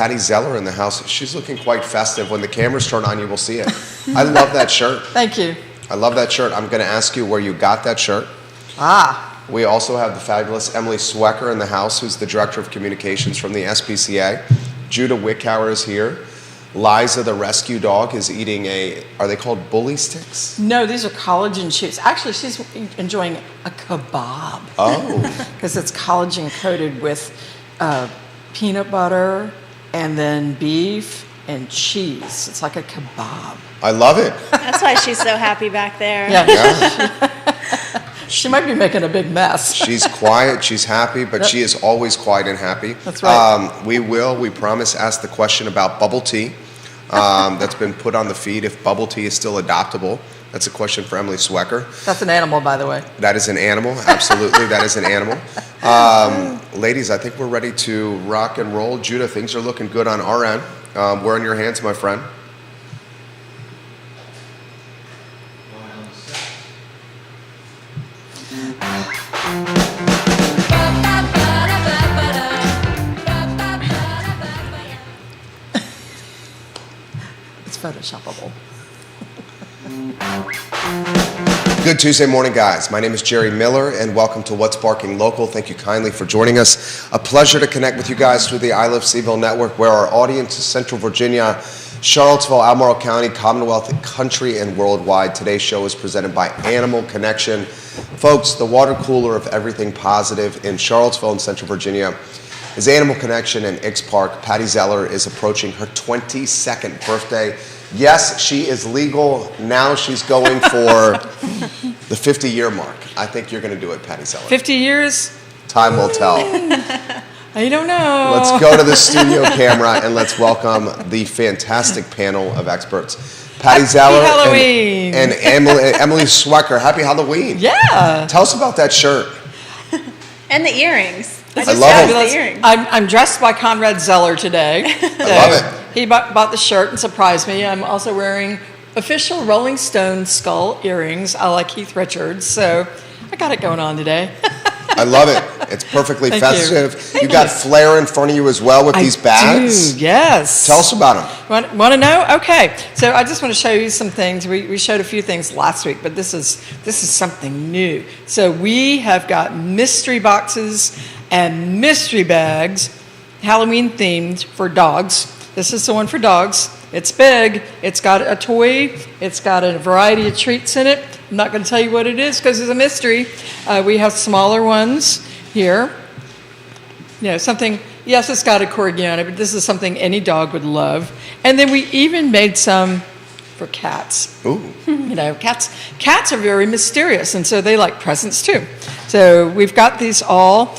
Patty Zeller in the house. She's looking quite festive. When the cameras turn on, you will see it. I love that shirt. Thank you. I love that shirt. I'm going to ask you where you got that shirt. We also have the fabulous Emily Swecker in the house, who's the Director of Communications from the SPCA. Judah Wickhauer is here. Liza, the rescue dog, is eating are they called bully sticks? No, these are collagen chews. Actually, she's enjoying a kebab. Oh. Because it's collagen coated with peanut butter and then beef and cheese. It's like a kebab. I love it. That's why she's so happy back there. Yeah. She might be making a big mess. She's quiet, she's happy, but she is always quiet and happy. That's right. We promise, ask the question about bubble tea that's been put on the feed, if bubble tea is still adoptable. That's a question for Emily Swecker. That's an animal, by the way. That is an animal, absolutely. That is an animal. Ladies, I think we're ready to rock and roll. Judah, things are looking good on our end. We're in your hands, my friend. It's photoshoppable. Good Tuesday morning, guys. My name is Jerry Miller, and welcome to What's Barking Local. Thank you kindly for joining us. A pleasure to connect with you guys through the I Love Seville network, where our audience is Central Virginia, Charlottesville, Albemarle County, Commonwealth, country, and worldwide. Today's show is presented by Animal Connection. Folks, the water cooler of everything positive in Charlottesville and Central Virginia is Animal Connection in Ix Park. Patty Zeller is approaching her 22nd birthday. Yes, she is legal. Now she's going for the 50-year mark. I think you're going to do it, Patty Zeller. 50 years? Time will tell. I don't know. Let's go to the studio camera and let's welcome the fantastic panel of experts. Patty Zeller Halloween. and Emily Swecker. Happy Halloween. Yeah. Tell us about that shirt. And the earrings. I love them. The earrings. I'm dressed by Conrad Zeller today. I love it. He bought the shirt and surprised me. I'm also wearing official Rolling Stone skull earrings. I like Keith Richards, so I got it going on today. I love it. It's perfectly Thank festive. you. You got flair in front of you as well with these bags. I do, yes. Tell us about them. Want to know? Okay. So I just want to show you some things. We showed a few things last week, but this is something new. So we have got mystery boxes and mystery bags, Halloween themed for dogs. This is the one for dogs. It's big. It's got a toy. It's got a variety of treats in it. I'm not going to tell you what it is because it's a mystery. We have smaller ones here. You know, something, yes, it's got a corgi on it, but this is something any dog would love. And then we even made some for cats. Ooh. You know, cats are very mysterious, and so they like presents too. So we've got these all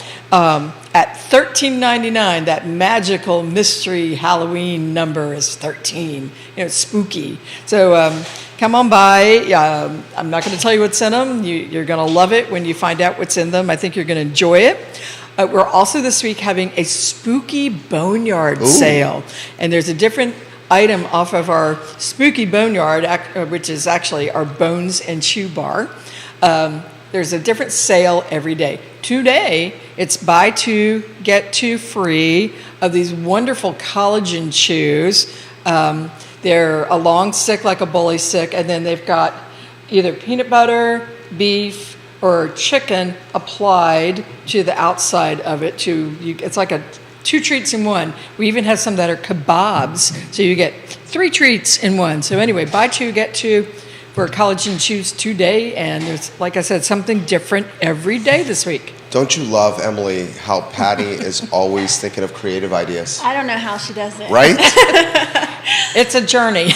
at $13.99. That magical mystery Halloween number is 13. You know, it's spooky. So come on by. I'm not going to tell you what's in them. You're going to love it when you find out what's in them. I think you're going to enjoy it. We're also this week having a spooky boneyard sale, and there's a different item off of our spooky boneyard, which is actually our Bones and Chew bar. There's a different sale every day. Today, it's buy two, get two free of these wonderful collagen chews. They're a long stick like a bully stick, and then they've got either peanut butter, beef, or chicken applied to the outside of it. It's like two treats in one. We even have some that are kebabs, so you get 3 treats in one. So anyway, buy two, get two for collagen chews today, and there's, like I said, something different every day this week. Don't you love, Emily, how Patty is always thinking of creative ideas? I don't know how she does it. Right? It's a journey.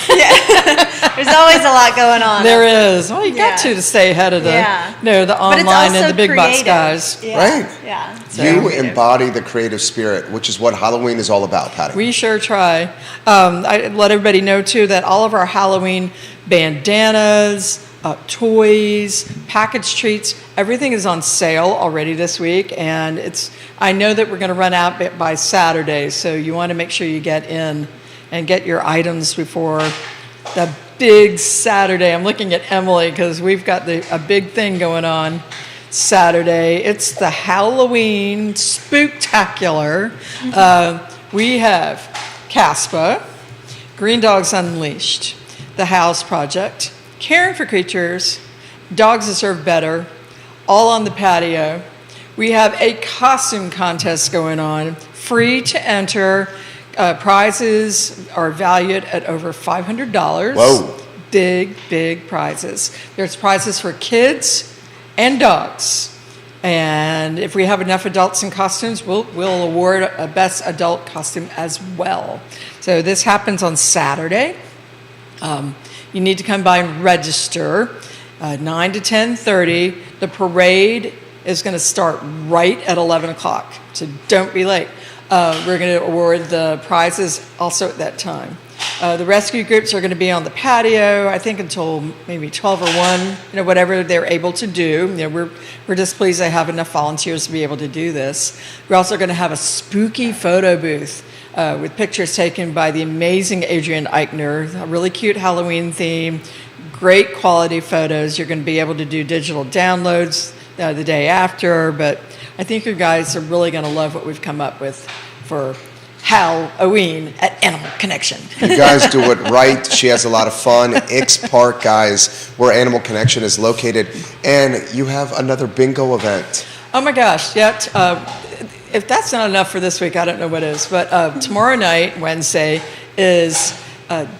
There's always a lot going on. There is. Well, you got to stay ahead of the online and the big box guys. Yeah. Right. Yeah. You embody the creative spirit, which is what Halloween is all about, Patty. We sure try. I let everybody know, too, that all of our Halloween bandanas, toys, packaged treats, everything is on sale already this week, and I know that we're going to run out by Saturday, so you want to make sure you get in and get your items before the big Saturday. I'm looking at Emily because we've got a big thing going on Saturday. It's the Halloween Spooktacular. We have CASPA, Green Dogs Unleashed, The House Project, Caring for Creatures, Dogs Deserve Better, all on the patio. We have a costume contest going on, free to enter. Prizes are valued at over $500. Whoa. Big, big prizes. There's prizes for kids and dogs. And if we have enough adults in costumes, we'll award a best adult costume as well. So this happens on Saturday. You need to come by and register, 9 to 10:30. The parade is going to start right at 11 o'clock, so don't be late. We're going to award the prizes also at that time. The rescue groups are going to be on the patio, I think until maybe 12 or 1, whatever they're able to do. We're just pleased they have enough volunteers to be able to do this. We're also going to have a spooky photo booth with pictures taken by the amazing Adrienne Eichner, a really cute Halloween theme, great quality photos. You're going to be able to do digital downloads the day after, but I think you guys are really going to love what we've come up with for Halloween at Animal Connection. You guys do it right. She has a lot of fun. Ix Park, guys, where Animal Connection is located. And you have another bingo event. Oh my gosh, yet. If that's not enough for this week, I don't know what is. But tomorrow night, Wednesday, is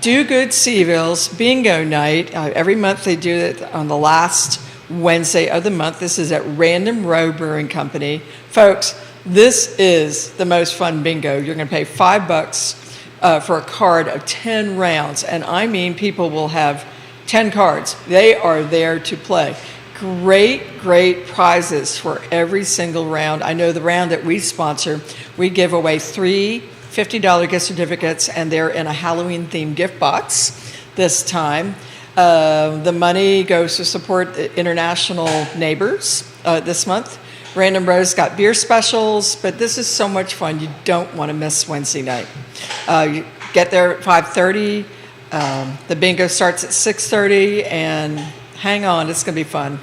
Do Good Seaville's bingo night. Every month they do it on the last Wednesday of the month. This is at Random Row Brewing Company. Folks, this is the most fun bingo. You're going to pay $5 for a card of 10 rounds. And I mean, people will have 10 cards. They are there to play. Great, great prizes for every single round. I know the round that we sponsor, we give away 3 $50 gift certificates, and they're in a Halloween-themed gift box this time. The money goes to support the international neighbors this month. Random Row's got beer specials, but this is so much fun. You don't want to miss Wednesday night. You get there at 5:30. The bingo starts at 6:30, and hang on, it's going to be fun.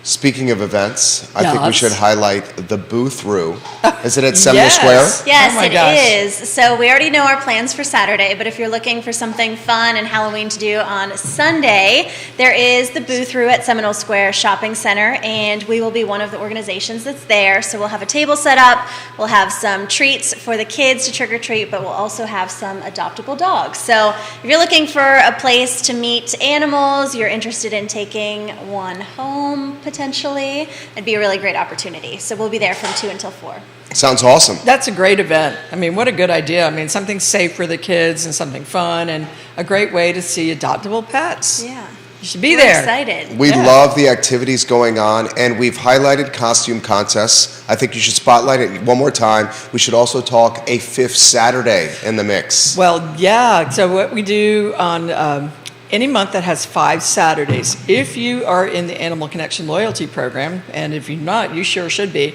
Speaking of events, I think we Yes. should highlight the Booth Roo. Is it at Seminole Yes. Square? Yes, Oh my it gosh. is. So we already know our plans for Saturday, but if you're looking for something fun and Halloween to do on Sunday, there is the Booth Roo at Seminole Square Shopping Center, and we will be one of the organizations that's there. So we'll have a table set up, we'll have some treats for the kids to trick or treat, but we'll also have some adoptable dogs. So if you're looking for a place to meet animals, you're interested in taking one home potentially, it'd be a really great opportunity. So we'll be there from 2 until 4. Sounds awesome. That's a great event. I mean, what a good idea. I mean, something safe for the kids and something fun and a great way to see adoptable pets. Yeah. You should be We're there. excited. We Yeah. love the activities going on, and we've highlighted costume contests. I think you should spotlight it one more time. We should also talk a 5th Saturday in the mix. Well, yeah. So what we do on any month that has 5 Saturdays, if you are in the Animal Connection loyalty program, and if you're not, you sure should be,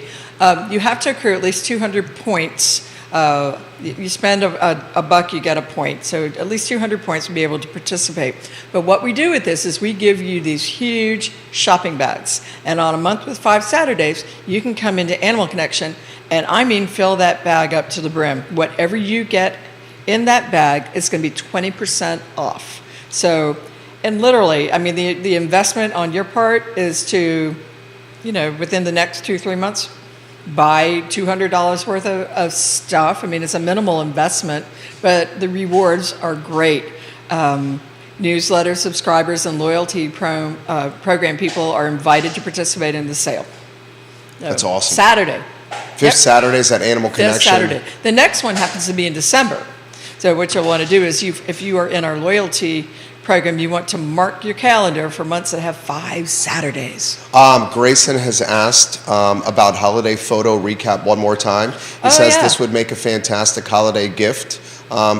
you have to accrue at least 200 points. You spend a buck, you get a point. So at least 200 points to be able to participate. But what we do with this is we give you these huge shopping bags. And on a month with 5 Saturdays, you can come into Animal Connection and I mean fill that bag up to the brim. Whatever you get in that bag is going to be 20% off. So, and literally, I mean, the investment on your part is to, within the next 2-3 months, buy $200 worth of stuff. I mean, it's a minimal investment, but the rewards are great. Newsletter subscribers and loyalty program people are invited to participate in the sale. That's awesome. Saturday. 5th Yep. Saturdays at Animal This Connection. Saturday. The next one happens to be in December. So what you'll want to do is, if you are in our loyalty program, you want to mark your calendar for months that have 5 Saturdays. Grayson has asked about holiday photo recap one more time. He says yeah. this would make a fantastic holiday gift.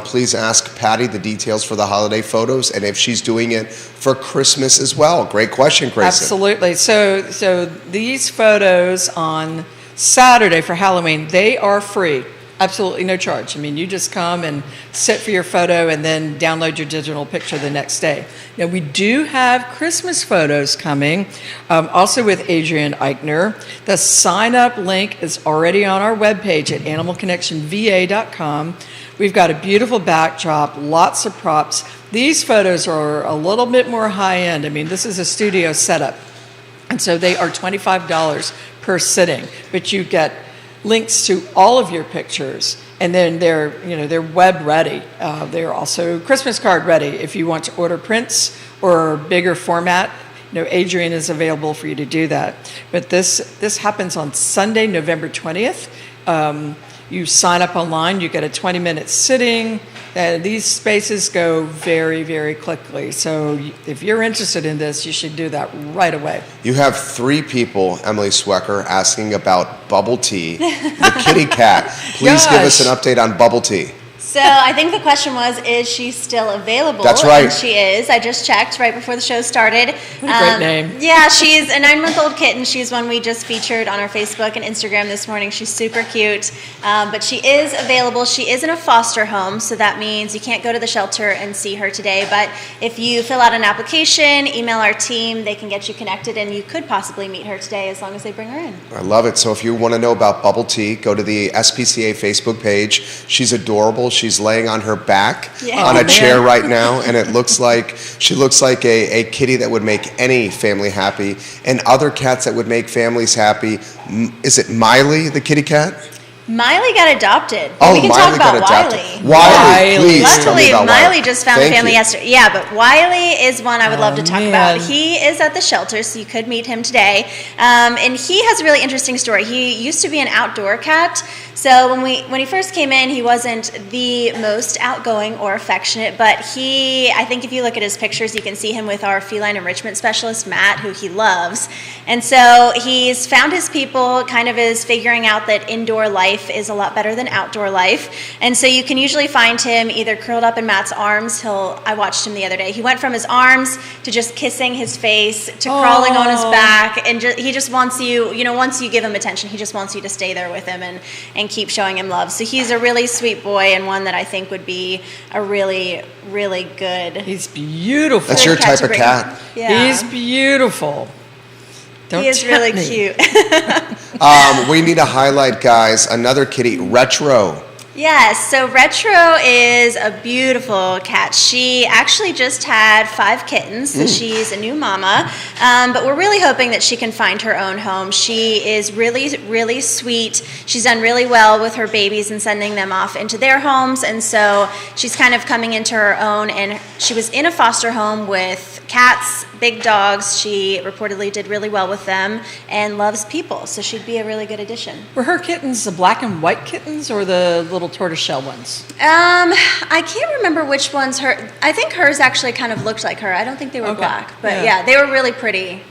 Please ask Patty the details for the holiday photos and if she's doing it for Christmas as well. Great question, Grayson. Absolutely. So these photos on Saturday for Halloween, they are free. Absolutely no charge. I mean, you just come and sit for your photo and then download your digital picture the next day. Now, we do have Christmas photos coming, also with Adrienne Eichner. The sign-up link is already on our webpage at animalconnectionva.com. We've got a beautiful backdrop, lots of props. These photos are a little bit more high-end. I mean, this is a studio setup, and so they are $25 per sitting, but you get links to all of your pictures, and then they're web ready. They're also Christmas card ready if you want to order prints or bigger format. Adrian is available for you to do that. But this happens on Sunday, November 20th. You sign up online, you get a 20-minute sitting, and these spaces go very, very quickly. So if you're interested in this, you should do that right away. You have 3 people, Emily Swecker, asking about Bubble Tea, the kitty cat. Please give us an update on Bubble Tea. So I think the question was, is she still available? That's right. And she is. I just checked right before the show started. What a great name. Yeah, she's a 9-month-old kitten. She's one we just featured on our Facebook and Instagram this morning. She's super cute. But she is available. She is in a foster home, so that means you can't go to the shelter and see her today. But if you fill out an application, email our team, they can get you connected, and you could possibly meet her today as long as they bring her in. I love it. So if you want to know about Bubble Tea, go to the SPCA Facebook page. She's adorable. She's laying on her back on a chair right now, and she looks like a kitty that would make any family happy, and other cats that would make families happy. Is it Miley, the kitty cat? Miley got adopted. Oh, we can Miley talk about got adopted. Wiley. Please tell me Luckily, about Miley just found Thank family you. yesterday. Yeah, but Wiley is one I would love to talk man. about. He is at the shelter, so you could meet him today. And he has a really interesting story. He used to be an outdoor cat. So when he first came in, he wasn't the most outgoing or affectionate, but I think if you look at his pictures, you can see him with our feline enrichment specialist, Matt, who he loves. And so he's found his people, kind of is figuring out that indoor life is a lot better than outdoor life. And so you can usually find him either curled up in Matt's arms. I watched him the other day. He went from his arms to just kissing his face to crawling on his back. And he just wants you, once you give him attention, he just wants you to stay there with him and keep showing him love. So he's a really sweet boy, and one that I think would be a really, really good. He's beautiful. That's your type of cat. Yeah. He's beautiful. Don't He is tempt really me. cute. We need to highlight, guys, another kitty, Retro. Yes, so Retro is a beautiful cat. She actually just had 5 kittens, so she's a new mama. But we're really hoping that she can find her own home. She is really, really sweet. She's done really well with her babies and sending them off into their homes. And so she's kind of coming into her own. And she was in a foster home with cats, big dogs. She reportedly did really well with them and loves people. So she'd be a really good addition. Were her kittens the black and white kittens or the little tortoiseshell ones? I can't remember which ones I think hers actually kind of looked like her. I don't think they were black, but yeah, they were really pretty,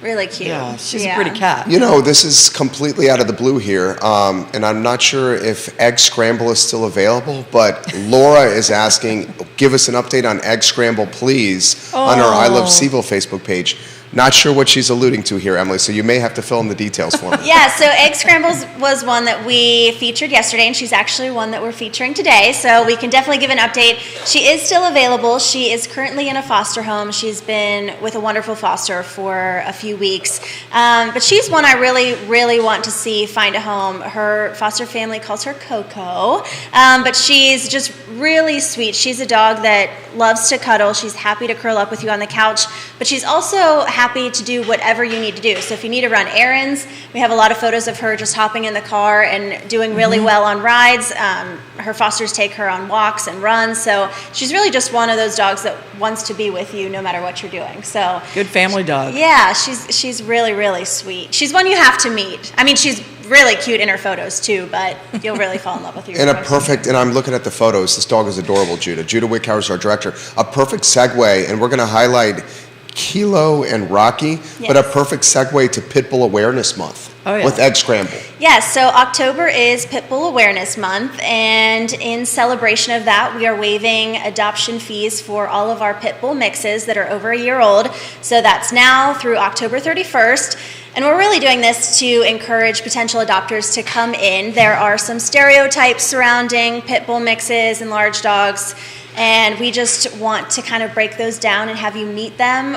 really cute. Yeah, she's a pretty cat. This is completely out of the blue here, and I'm not sure if Egg Scramble is still available, but Laura is asking, give us an update on Egg Scramble, please, on our I Love Seville Facebook page. Not sure what she's alluding to here, Emily, so you may have to fill in the details for me. Yeah, so Egg Scrambles was one that we featured yesterday, and she's actually one that we're featuring today, so we can definitely give an update. She is still available. She is currently in a foster home. She's been with a wonderful foster for a few weeks, but she's one I really, really want to see find a home. Her foster family calls her Coco, but she's just really sweet. She's a dog that loves to cuddle. She's happy to curl up with you on the couch, but she's also happy to do whatever you need to do. So if you need to run errands, we have a lot of photos of her just hopping in the car and doing really well on rides. Her fosters take her on walks and runs. So she's really just one of those dogs that wants to be with you no matter what you're doing. So Good family dog. yeah, she's really, really sweet. She's one you have to meet. I mean, she's really cute in her photos too, but you'll really fall in love with her. And I'm looking at the photos. This dog is adorable, Judah. Judah Wickhauer is our director. A perfect segue, and we're going to highlight Kilo and Rocky, but a perfect segue to Pitbull Awareness Month with Egg Scramble. Yes, so October is Pitbull Awareness Month, and in celebration of that, we are waiving adoption fees for all of our Pitbull mixes that are over a year old. So that's now through October 31st. And we're really doing this to encourage potential adopters to come in. There are some stereotypes surrounding Pitbull mixes and large dogs, and we just want to kind of break those down and have you meet them.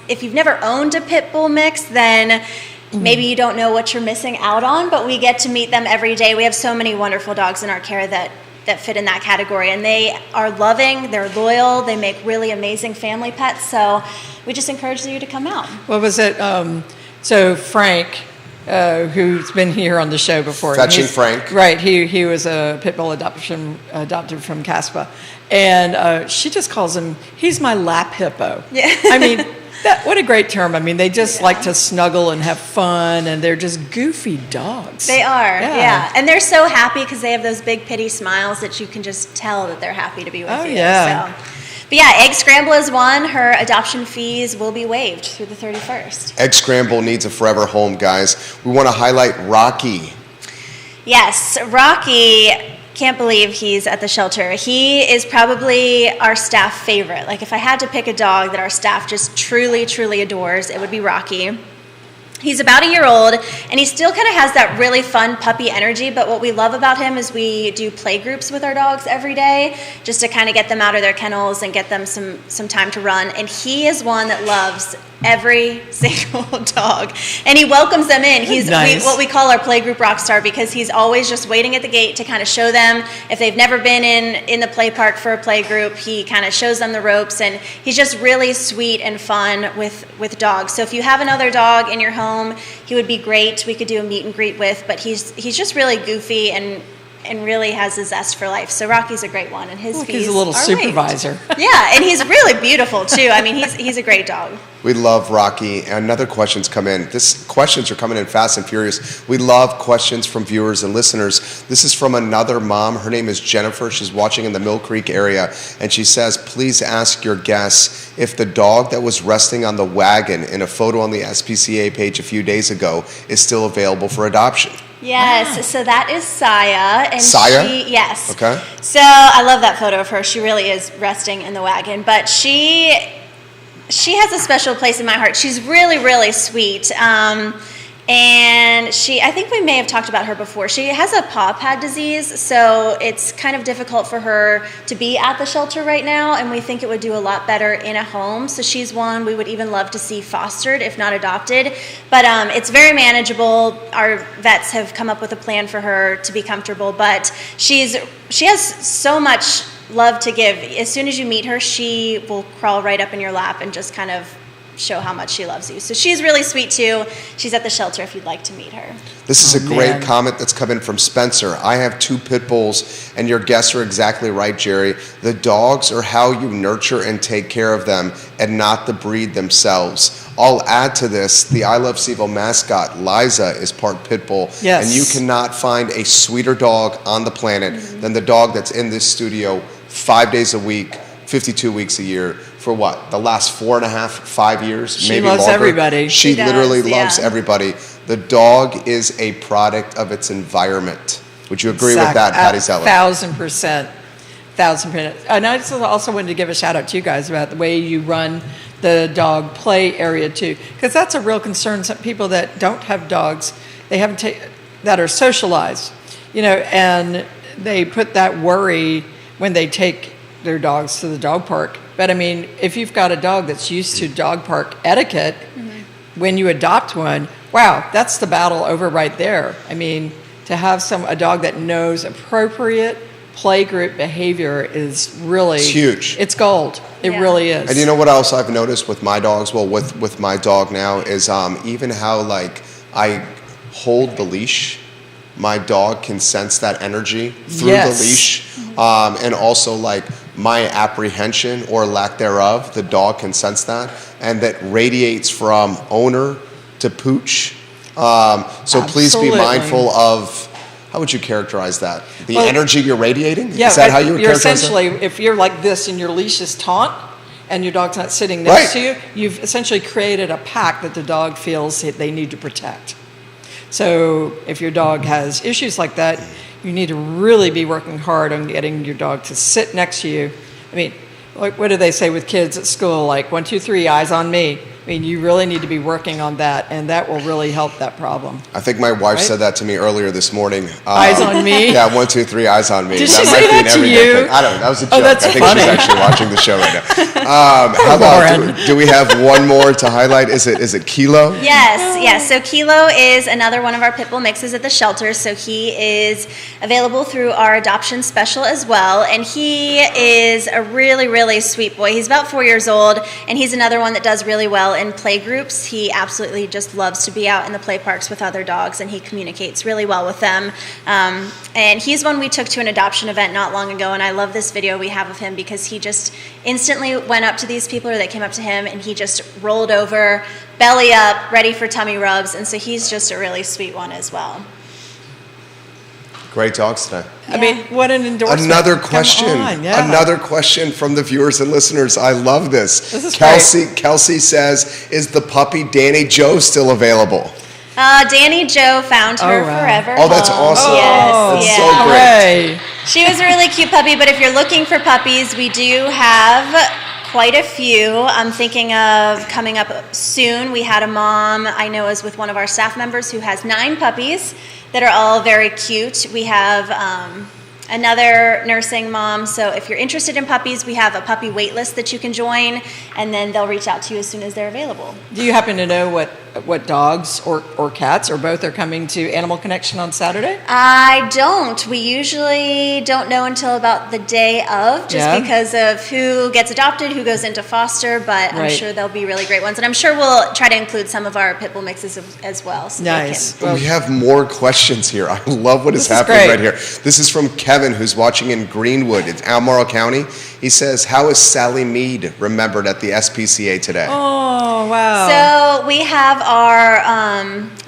If you've never owned a Pitbull mix, then maybe you don't know what you're missing out on, but we get to meet them every day. We have so many wonderful dogs in our care that that fit in that category. And they are loving, they're loyal, they make really amazing family pets. So we just encourage you to come out. What was it? So Frank, who's been here on the show before. Fetching Frank. Right. He was a pit bull adopted from Caspa. And she just calls him, he's my lap hippo. Yeah. I mean, what a great term. I mean, they just like to snuggle and have fun, and they're just goofy dogs. They are, yeah. And they're so happy because they have those big pitty smiles that you can just tell that they're happy to be with you. Yeah. So. But yeah, Egg Scramble is one. Her adoption fees will be waived through the 31st. Egg Scramble needs a forever home, guys. We want to highlight Rocky. Yes, Rocky, can't believe he's at the shelter. He is probably our staff favorite. Like if I had to pick a dog that our staff just truly, truly adores, it would be Rocky. He's about a year old, and he still kind of has that really fun puppy energy, but what we love about him is we do play groups with our dogs every day just to kind of get them out of their kennels and get them some time to run, and he is one that loves every single dog, and he welcomes them in. He's nice. What we call our playgroup rock star, because he's always just waiting at the gate to kind of show them. If they've never been in the play park for a play group, he kind of shows them the ropes, and he's just really sweet and fun with dogs. So if you have another dog in your home, he would be great. We could do a meet and greet with, but he's just really goofy and really has a zest for life. So Rocky's a great one, and his fees he's a little are supervisor. waived. Yeah, and he's really beautiful too. I mean, he's a great dog. We love Rocky. Another question's come in. Questions are coming in fast and furious. We love questions from viewers and listeners. This is from another mom. Her name is Jennifer. She's watching in the Mill Creek area, and she says, please ask your guests if the dog that was resting on the wagon in a photo on the SPCA page a few days ago is still available for adoption. Yes, so that is Saya. And Saya? Yes. Okay. So I love that photo of her. She really is resting in the wagon, but she has a special place in my heart. She's really, really sweet. And I think we may have talked about her before. She has a paw pad disease, so it's kind of difficult for her to be at the shelter right now, and we think it would do a lot better in a home. So she's one we would even love to see fostered, if not adopted. But it's very manageable. Our vets have come up with a plan for her to be comfortable, but she has so much love to give. As soon as you meet her, she will crawl right up in your lap and just kind of show how much she loves you. So she's really sweet too. She's at the shelter if you'd like to meet her. This is a great man. comment that's come in from Spencer. I have 2 pit bulls, and your guests are exactly right, Jerry. The dogs are how you nurture and take care of them, and not the breed themselves. I'll add to this, the I Love CVille mascot, Liza, is part pit bull. Yes. And you cannot find a sweeter dog on the planet than the dog that's in this studio 5 days a week, 52 weeks a year, for what, the last 4.5, 5 years, She maybe loves longer. everybody. She She literally does, loves yeah. everybody. The dog is a product of its environment. Would you agree with that, Patty Zeller? 1,000%. 1,000%. And I also wanted to give a shout out to you guys about the way you run the dog play area too, because that's a real concern. Some people that don't have dogs, they haven't that are socialized, and they put that worry when they take their dogs to the dog park. But I mean, if you've got a dog that's used to dog park etiquette, when you adopt one, wow, that's the battle over right there. I mean, to have a dog that knows appropriate play group behavior is really... It's huge. It's gold. It Yeah. really is. And you know what else I've noticed with my dogs? Well, with my dog now is even how I hold the leash. My dog can sense that energy through Yes. the leash. And also my apprehension or lack thereof, the dog can sense that. And that radiates from owner to pooch. So please be Absolutely. mindful of, how would you characterize that? The Well, energy you're radiating? Yeah, Is that but how you would you're characterize it? essentially, if you're like this and your leash is taut and your dog's not sitting next Right. to you, you've essentially created a pack that the dog feels that they need to protect. So if your dog has issues like that, you need to really be working hard on getting your dog to sit next to you. I mean, what do they say with kids at school? 1, 2, 3, eyes on me. I mean, you really need to be working on that, and that will really help that problem. I think my wife Right? said that to me earlier this morning. Eyes on me? Yeah, 1, 2, 3, eyes on me. Did that she might say be that an to everyday you? thing. I don't know. That was a Oh, joke. that's I think funny. she's actually watching the show right now. How about, Lauren. do we have one more to highlight? Is it Kilo? Yes. So Kilo is another one of our pit bull mixes at the shelter. So he is available through our adoption special as well. And he is a really, really sweet boy. He's about 4 years old, and he's another one that does really well in play groups. He absolutely just loves to be out in the play parks with other dogs, and he communicates really well with them. And he's one we took to an adoption event not long ago, and I love this video we have of him because he just instantly went up to these people, or they came up to him, and he just rolled over, belly up, ready for tummy rubs, and so he's just a really sweet one as well. Great dogs today. I mean, what an endorsement. Another Come question. on, yeah. Another question from the viewers and listeners. I love this. This is Kelsey says, is the puppy Danny Joe still available? Danny Joe found her Oh, wow. forever. Oh, that's awesome. Yes, That's yeah. so great. Hooray. She was a really cute puppy, but if you're looking for puppies, we do have quite a few. I'm thinking of coming up soon. We had a mom I know is with one of our staff members who has 9 puppies that are all very cute. We have another nursing mom. So if you're interested in puppies, we have a puppy wait list that you can join, and then they'll reach out to you as soon as they're available. Do you happen to know what dogs or cats or both are coming to Animal Connection on Saturday? I don't. We usually don't know until about the day of, just Yeah. because of who gets adopted, who goes into foster, but I'm Right. sure there'll be really great ones. And I'm sure we'll try to include some of our pit bull mixes as well. So they Nice. can- Well, We have more questions here. I love what is This is happening great. right here. This is from Kevin, who's watching in Greenwood. It's Albemarle County. He says, how is Sally Mead remembered at the SPCA today? Oh, wow. So we have our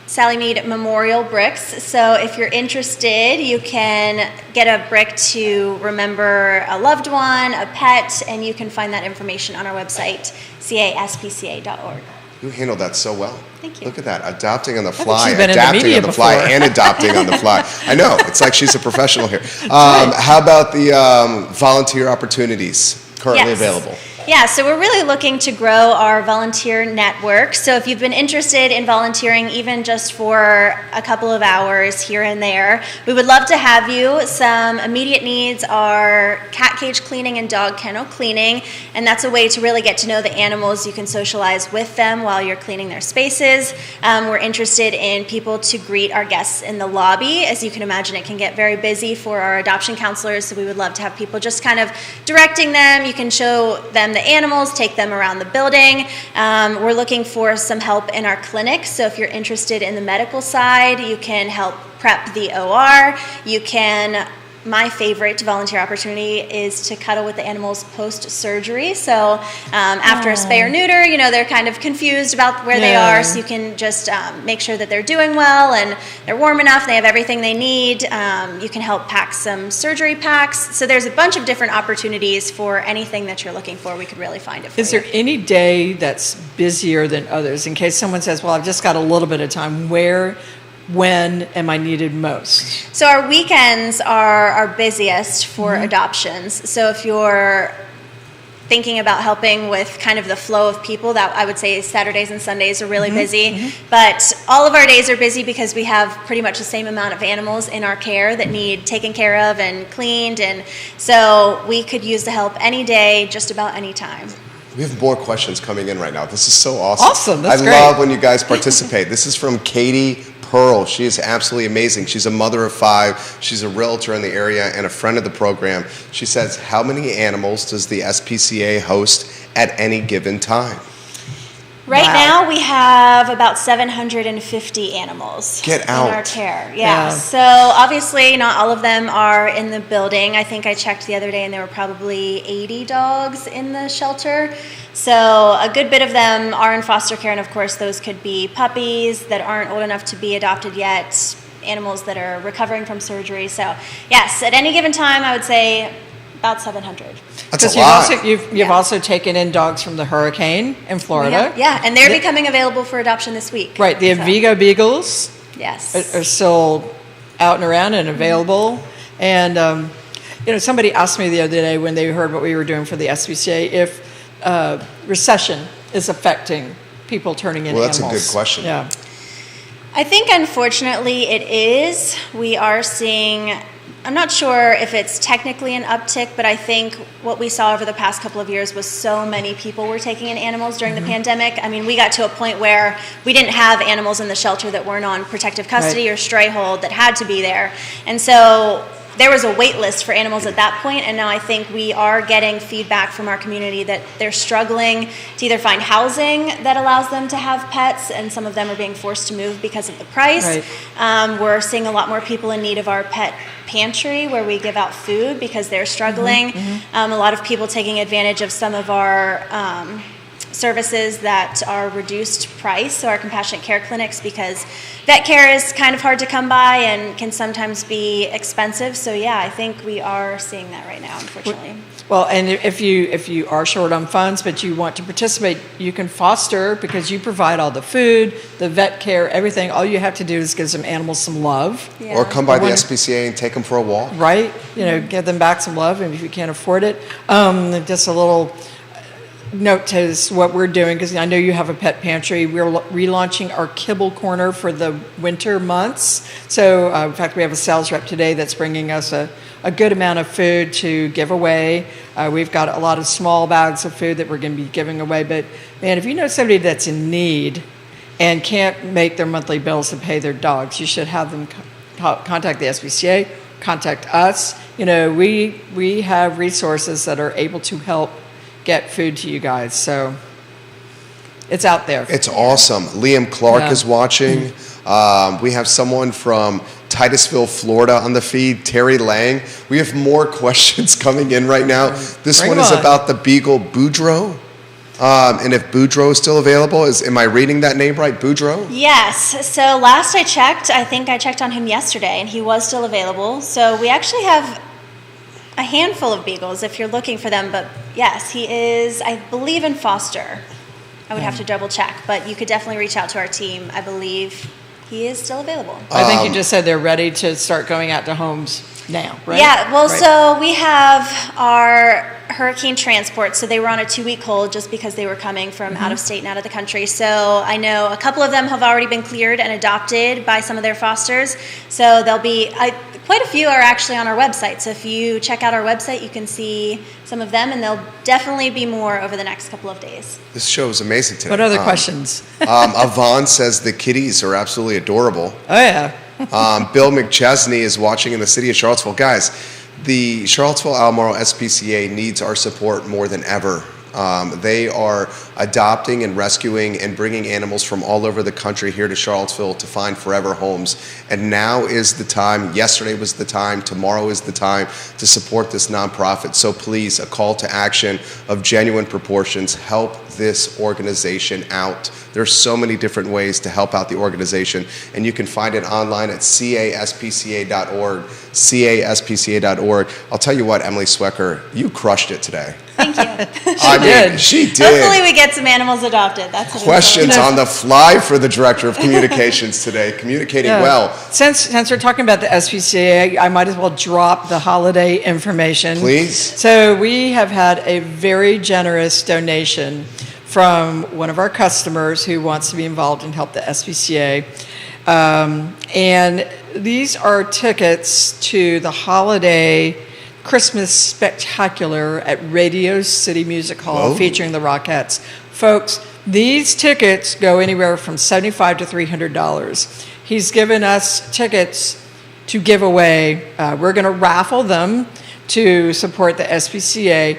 Sally Mead Memorial bricks. So if you're interested, you can get a brick to remember a loved one, a pet, and you can find that information on our website, caspca.org. You handled that so well. Thank you. Look at that. Adopting on the think fly, she's been in the adapting media on the fly, before. and adopting on the fly. I know. It's like she's a professional here. How about the volunteer opportunities currently Yes. available? Yeah, so we're really looking to grow our volunteer network. So if you've been interested in volunteering even just for a couple of hours here and there, we would love to have you. Some immediate needs are cat cage cleaning and dog kennel cleaning, and that's a way to really get to know the animals. You can socialize with them while you're cleaning their spaces. We're interested in people to greet our guests in the lobby. As you can imagine, it can get very busy for our adoption counselors, so we would love to have people just kind of directing them. You can show them the animals, take them around the building. We're looking for some help in our clinic, so if you're interested in the medical side, you can help prep the OR. You can, my favorite volunteer opportunity is to cuddle with the animals post-surgery. So after a spay or neuter, you know, they're kind of confused about where they Yeah. are, so you can just make sure that they're doing well and they're warm enough, they have everything they need. You can help pack some surgery packs. So there's a bunch of different opportunities for anything that you're looking for. We could really find it for Is you. there any day that's busier than others? In case someone says, well, I've just got a little bit of time, when am I needed most? So our weekends are our busiest for adoptions. So if you're thinking about helping with kind of the flow of people, that I would say Saturdays and Sundays are really busy. But all of our days are busy because we have pretty much the same amount of animals in our care that need taken care of and cleaned. And so we could use the help any day, just about any time. We have more questions coming in right now. This is so awesome. Awesome. That's I great. love when you guys participate. This is from Katie Pearl. She is absolutely amazing. She's a mother of 5. She's a realtor in the area and a friend of the program. She says, how many animals does the SPCA host at any given time? Right Wow. now, we have about 750 animals Get in our out. care. Yeah. So obviously, not all of them are in the building. I think I checked the other day, and there were probably 80 dogs in the shelter. So a good bit of them are in foster care, and of course, those could be puppies that aren't old enough to be adopted yet, animals that are recovering from surgery. So yes, at any given time, I would say about 700. That's a Because lot. you've Yeah. also taken in dogs from the hurricane in Florida. Yeah, and they're The- becoming available for adoption this week. Right, the So, Vigo Beagles Yes. are still out and around and available. And, somebody asked me the other day when they heard what we were doing for the SPCA if recession is affecting people turning in Well, that's a animals? good question. Yeah. I think unfortunately it is. We are seeing, I'm not sure if it's technically an uptick, but I think what we saw over the past couple of years was so many people were taking in animals during the pandemic. I mean, we got to a point where we didn't have animals in the shelter that weren't on protective custody Right. or stray hold that had to be there. And so there was a wait list for animals at that point, and now I think we are getting feedback from our community that they're struggling to either find housing that allows them to have pets, and some of them are being forced to move because of the price. Right. We're seeing a lot more people in need of our pet pantry where we give out food because they're struggling. A lot of people taking advantage of some of our services that are reduced price, so our compassionate care clinics, because vet care is kind of hard to come by and can sometimes be expensive. So yeah, I think we are seeing that right now, unfortunately. Well, and if you are short on funds, but you want to participate, you can foster because you provide all the food, the vet care, everything. All you have to do is give some animals some love, Yeah. Or come by the One- SPCA and take them for a walk. right? Give them back some love, and if you can't afford it, just a little note to what we're doing, because I know you have a pet pantry. We're relaunching our kibble corner for the winter months. So, in fact, we have a sales rep today that's bringing us a good amount of food to give away. We've got a lot of small bags of food that we're going to be giving away. But, man, if you know somebody that's in need and can't make their monthly bills to pay their dogs, you should have them contact the SPCA, contact us. We have resources that are able to help get food to you guys. So it's out there. It's awesome. Liam Clark Yeah. is watching. We have someone from Titusville, Florida on the feed, Terry Lang. We have more questions coming in right now. This Bring one them is on. about the Beagle Boudreaux. And if Boudreaux is still available, am I reading that name right? Boudreaux? Yes. So last I checked, I think I checked on him yesterday, and he was still available. So we actually have a handful of beagles if you're looking for them. But yes, he is, I believe, in foster. I would have to double check, but you could definitely reach out to our team. I believe he is still available. I think you just said they're ready to start going out to homes now, right? Yeah, well, Right. so we have our hurricane transport. So they were on a 2-week hold just because they were coming from out of state and out of the country. So I know a couple of them have already been cleared and adopted by some of their fosters. So there'll be quite a few are actually on our website. So if you check out our website, you can see some of them, and there'll definitely be more over the next couple of days. This show is amazing today. What other questions? Avon says the kitties are absolutely adorable. Oh, yeah. Bill McChesney is watching in the city of Charlottesville. Guys, the Charlottesville Albemarle SPCA needs our support more than ever. They are adopting and rescuing and bringing animals from all over the country here to Charlottesville to find forever homes. And now is the time, yesterday was the time, tomorrow is the time to support this nonprofit. So please, a call to action of genuine proportions. Help this organization out. There's so many different ways to help out the organization, and you can find it online at caspca.org, caspca.org. I'll tell you what, Emily Swecker, you crushed it today. Thank you. I mean, did. she did. Hopefully we get some animals adopted. That's what Questions You know- on the fly for the Director of Communications today, communicating Yeah. well. Since we're talking about the SPCA, I might as well drop the holiday information. Please. So we have had a very generous donation from one of our customers who wants to be involved and help the SPCA. And these are tickets to the holiday Christmas Spectacular at Radio City Music Hall Whoa. featuring the Rockettes. Folks, these tickets go anywhere from $75 to $300. He's given us tickets to give away. We're going to raffle them to support the SPCA.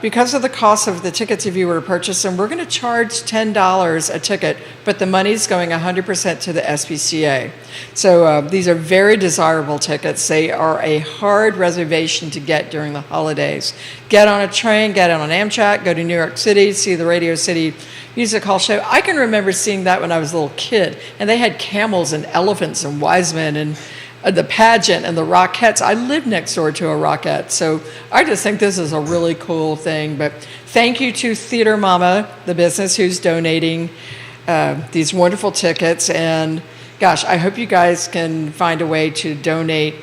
Because of the cost of the tickets, if you were to purchase them, we're going to charge $10 a ticket, but the money's going 100% to the SPCA. So these are very desirable tickets. They are a hard reservation to get during the holidays. Get on a train, get on an Amtrak, go to New York City, see the Radio City Music Hall show. I can remember seeing that when I was a little kid, and they had camels and elephants and wise men and the pageant and the Rockettes. I live next door to a Rockette, so I just think this is a really cool thing. But thank you to Theater Mama, the business who's donating these wonderful tickets. And gosh, I hope you guys can find a way to donate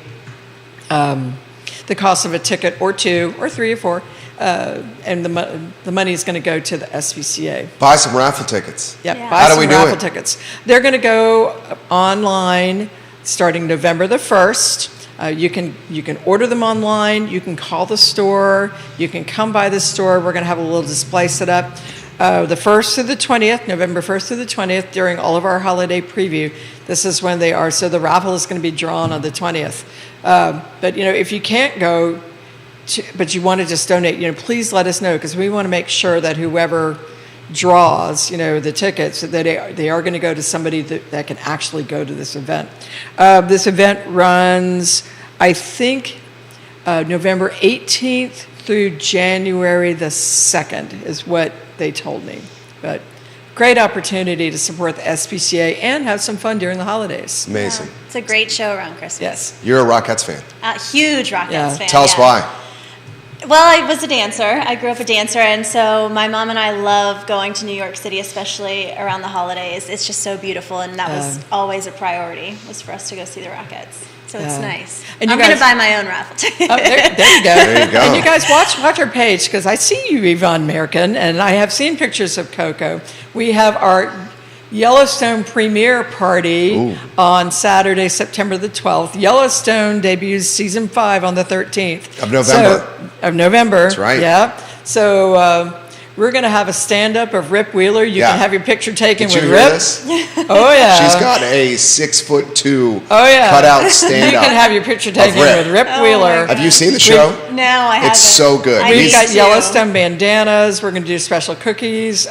the cost of a ticket or 2 or 3 or 4, and the money is going to go to the SPCA. Buy some raffle tickets. Yep, Yeah. buy How do some we do raffle it? tickets. They're going to go online starting November the 1st. You can order them online. You can call the store. You can come by the store. We're going to have a little display set up. The 1st through the 20th, November 1st through the 20th, during all of our holiday preview. This is when they are. So the raffle is going to be drawn on the 20th. But if you can't go, but you want to just donate, please let us know, because we want to make sure that whoever draws, the tickets, that they are going to go to somebody that can actually go to this event. This event runs, I think, November 18th through January the 2nd is what they told me. But great opportunity to support the SPCA and have some fun during the holidays. Amazing. Yeah. It's a great show around Christmas. Yes. You're a Rockettes fan. Huge Rockettes Yeah. fan. Tell us yeah. why. Well, I was a dancer. I grew up a dancer, and so my mom and I love going to New York City, especially around the holidays. It's just so beautiful, and that was always a priority, was for us to go see the Rockettes. So it's nice. And you I'm going to guys- buy my own raffle ticket. Oh, there you go. There you go. And you guys watch our page, because I see you, Yvonne American, and I have seen pictures of Coco. We have our Yellowstone premiere party on Saturday, September the 12th. Yellowstone debuts season 5 on the 13th. Of November. Of November. That's right. Yeah. So we're going to have a stand-up of Rip Wheeler. You Yeah. can have your picture taken Did you with hear Rip. this? Oh, yeah. She's got a 6'2" Oh, yeah. cutout stand You up. can have your picture taken Rip. with Rip Oh, Wheeler. my Have you seen the show? No, I haven't. It's so good. I We've We've need got to. Yellowstone bandanas. We're going to do special cookies.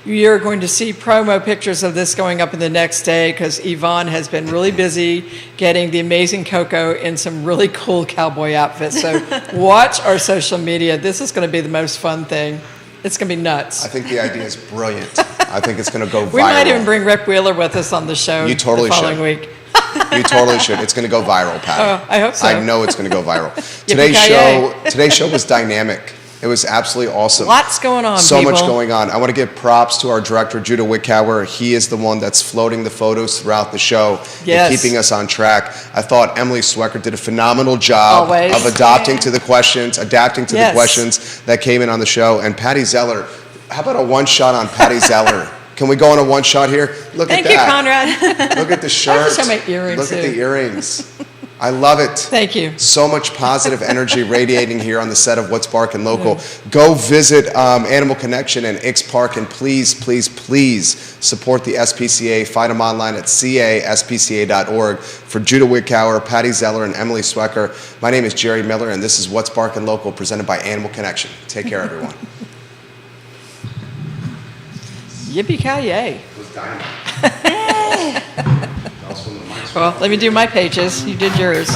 You're going to see promo pictures of this going up in the next day, because Yvonne has been really busy getting the amazing Coco in some really cool cowboy outfits. So watch our social media. This is going to be the most fun thing. It's going to be nuts. I think the idea is brilliant. I think it's going to go viral. We might even bring Rip Wheeler with us on the show You totally the following should. week. You totally should. It's going to go viral, Patty. Oh, I hope so. I know it's going to go viral. Yippee-ki-yay. Today's show was dynamic. It was absolutely awesome. Lots going on, So much people. going on. I want to give props to our director, Judah Wickower. He is the one that's floating the photos throughout the show Yes. and keeping us on track. I thought Emily Swecker did a phenomenal job Always. of adapting to the questions the Yes. questions that came in on the show. And Patty Zeller, how about a one shot on Patty Zeller? Can we go on a one shot here? Look Thank at you, that. Conrad. Look at the shirt. show my earrings, Look at too. the earrings. I love it. Thank you. So much positive energy radiating here on the set of What's Barking Local. Go visit Animal Connection and Ix Park, and please, please, please support the SPCA. Find them online at caspca.org. For Judah Wickower, Patty Zeller, and Emily Swecker, my name is Jerry Miller, and this is What's Barking Local, presented by Animal Connection. Take care, everyone. Yippee-ki-yay. It was dynamite. Well, let me do my pages. You did yours.